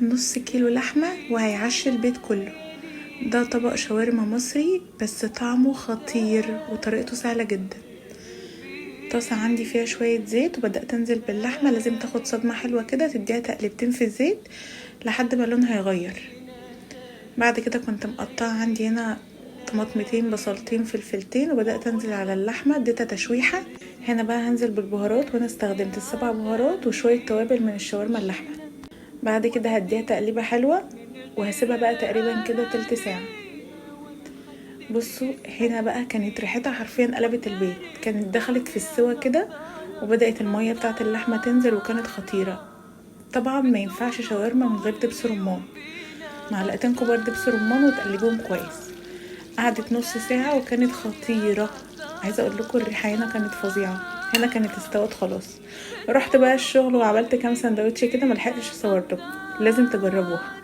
نص كيلو لحمة وهيعشي البيت كله. ده طبق شاورما مصري بس طعمه خطير وطريقته سهلة جدا. طاسة عندي فيها شوية زيت وبدأت انزل باللحمة، لازم تاخد صدمة حلوة كده، تديها تقلبتين في الزيت لحد ما لونها يغير. بعد كده كنت مقطعة عندي هنا طماطمتين، بصلتين، فلفلتين، وبدأت انزل على اللحمة اديتها تشويحة. هنا بقى هنزل بالبهارات، وانا استخدمت 7 بهارات وشوية توابل من الشاورما اللحمة. بعد كده هديها تقليبة حلوة وهسيبها بقى تقريبا كده تلت ساعة. بصوا هنا بقى كانت ريحتها حرفيا قلبت البيت، كانت دخلت في السوا كده وبدأت المية بتاعت اللحمة تنزل وكانت خطيرة. طبعا ما ينفعش شاورما من غير دبس رمان. معلقتين كبار دبس رمان وتقلبوهم كويس. قعدت نص ساعة وكانت خطيرة. عايزة اقول لكم الريحة هنا كانت فظيعة. هنا كانت استوت خلاص. رحت بقى الشغل وعملت كام سندوتش كده، ملحقتش اصور لكم، لازم تجربوها.